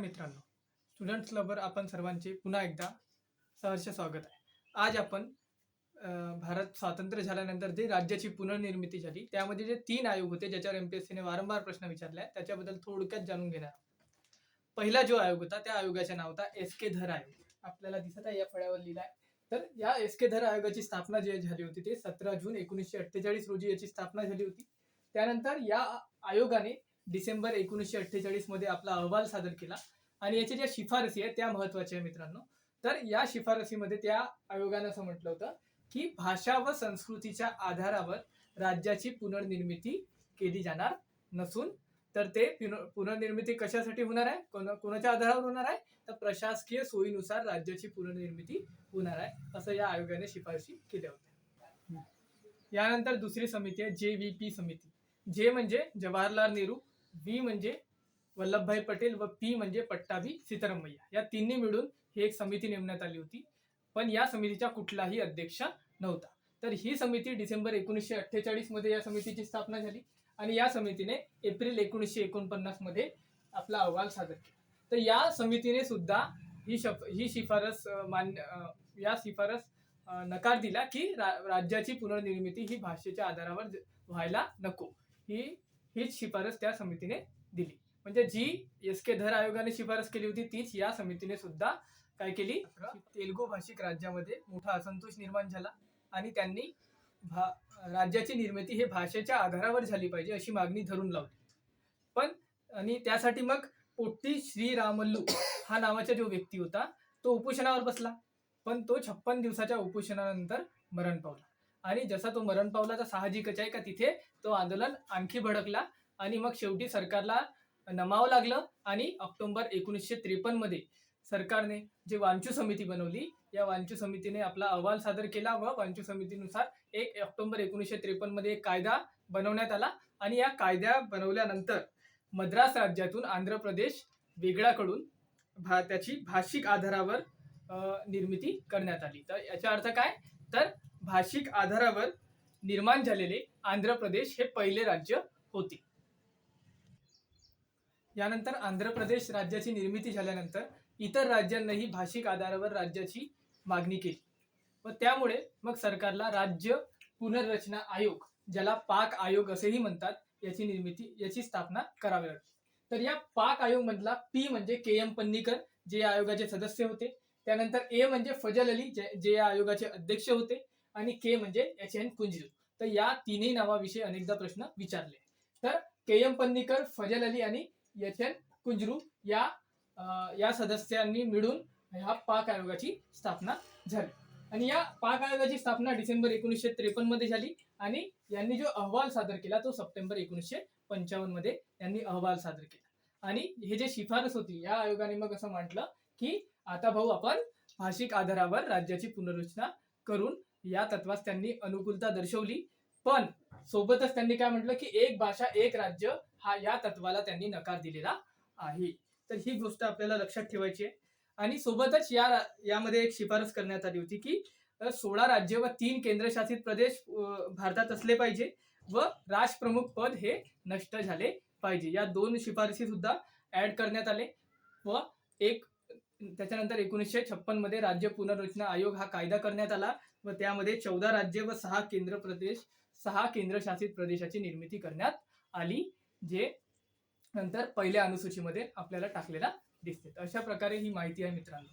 मित्रांनो, students lover आपण सर्वांचे पुन्हा एकदा सहर्ष स्वागत आहे. आज आपण भारत स्वातंत्र्य झाल्यानंतर जे राज्याची पुनर्निर्मिती झाली त्यामध्ये जे 3 आयोग होते ज्याच्यावर एमपीएससीने वारंवार प्रश्न विचारले आहेत त्याच्याबद्दल थोडक्यात जाणून घेणार आहोत. पहिला जो आयोग होता त्या आयोगाचे नाव होता एस.के. धर आयोग. आपल्याला दिसत आहे या फळ्यावर लिहिलं आहे. तर या एस.के. धर आयोगाची स्थापना जी झाली होती ते 17 जून 1948 रोजी याची स्थापना झाली होती. त्यानंतर या आयोगाने डिसेंबर 1948 मध्ये आपला अहवाल सादर केला आणि याच्या ज्या शिफारसी आहेत त्या महत्वाच्या आहे मित्रांनो. तर या शिफारसीमध्ये त्या आयोगानं असं म्हटलं होतं की भाषा व संस्कृतीच्या आधारावर राज्याची पुनर्निर्मिती केली जाणार नसून तर ते पुनर्निर्मिती कशासाठी होणार आहे, कोणाच्या आधारावर होणार आहे, तर प्रशासकीय सोयीनुसार राज्याची पुनर्निर्मिती होणार आहे असं या आयोगाने शिफारसी केल्या होत्या. यानंतर दुसरी समिती आहे JVP समिती. जे म्हणजे जवाहरलाल नेहरू, व्ही म्हणजे वल्लभभाई पटेल व पी म्हणजे पट्टाभी सीतारामय्या. या तिन्ही मिळून ही एक समिती नेमण्यात आली होती. पण या समितीचा कुठलाही अध्यक्ष नव्हता. तर ही समिती डिसेंबर 1948 मध्ये या समितीची स्थापना झाली आणि या समितीने एप्रिल 1949 मध्ये आपला अहवाल सादर केला. तर या समितीने सुद्धा ही शिफारस नकार दिला की राज्याची पुनर्निर्मिती ही भाषेच्या आधारावर व्हायला नको. हीच शिफारस त्या समितीने दिली. म्हणजे जी एस.के. धर आयोगाने शिफारस केली होती तीच या समितीने सुद्धा काय केली, तेलुगू भाषिक राज्यामध्ये मोठा असंतोष निर्माण झाला आणि त्यांनी राज्याची निर्मिती हे भाषेच्या आधारावर झाली पाहिजे अशी मागणी धरून लावली. पण आणि त्यासाठी मग पोट्टी श्रीरामल्लू हा नावाचा जो व्यक्ती होता तो उपोषणावर बसला. पण तो 56 दिवसाच्या उपोषणानंतर मरण पावला आणि जसा तो मरण पावला तर साहजिकच आहे का तिथे तो आंदोलन आणखी भडकला आणि मग शेवटी सरकारला नमावं लागलं आणि ऑक्टोबर 1953 मध्ये सरकारने जे वांचू समिती बनवली या वांचू समितीने आपला अहवाल सादर केला व वांचू समितीनुसार 1 ऑक्टोबर 1953 मध्ये एक कायदा बनवण्यात आला आणि या कायदा बनवल्यानंतर मद्रास राज्यातून आंध्र प्रदेश वेगळा कडून त्याची भाषिक आधारावर निर्मिती करण्यात आली. तर याचा अर्थ काय, तर भाषिक आधारावर निर्माण झालेले आंध्र प्रदेश हे पहिले राज्य होते. यानंतर आंध्र प्रदेश राज्याची निर्मिती झाल्यानंतर इतर राज्यांनाही भाषिक आधारावर राज्याची मागणी केली व त्यामुळे मग सरकारला राज्य पुनर्रचना आयोग, ज्याला पाक आयोग असेही म्हणतात, याची स्थापना करावी लागली. तर या पाक आयोग मधला पी म्हणजे के.एम. पन्नीकर जे या आयोगाचे सदस्य होते, त्यानंतर ए म्हणजे फजल अली जे या आयोगाचे अध्यक्ष होते आणि के म्हणजे H.N. कुंजरू. तर या तिन्ही नावाविषयी अनेकदा प्रश्न विचारले. तर के.एम. पन्नीकर, फजल अली आणि H.N. कुंजरू या सदस्यांनी मिळून ह्या पाक आयोगाची स्थापना झाली आणि या पाक आयोगाची स्थापना डिसेंबर 1953 मध्ये झाली आणि यांनी जो अहवाल सादर केला तो सप्टेंबर 1955 मध्ये यांनी अहवाल सादर केला आणि हे जे शिफारस होती या आयोगाने मग असं म्हटलं की आता भाऊ आपण भाषिक आधारावर राज्याची पुनर्रचना करून या तत्वास त्यांनी अनुकूलता दर्शवली. पण सोबतच त्यांनी काय म्हटलं की एक भाषा एक राज्य हा या तत्वाला त्यांनी नकार दिलेला आहे. तर ही गोष्ट आपल्याला लक्षात ठेवायची आहे आणि सोबतच यामध्ये एक शिफारस करण्यात आली होती की 16 राज्य व 3 केंद्रशासित प्रदेश भारतात असले पाहिजे व राष्ट्रप्रमुख पद हे नष्ट झाले पाहिजे. या 2 शिफारसी सुद्धा ऍड करण्यात आले व त्याच्यानंतर 1956 मध्ये राज्य पुनर्रचना आयोग हा कायदा करण्यात आला व त्यामध्ये 14 राज्य व 6 केंद्रशासित प्रदेशाची निर्मिती करण्यात आली, जे नंतर पहिल्या अनुसूचीमध्ये आपल्याला टाकलेला दिसते. अशा प्रकारे ही माहिती आहे मित्रांनो.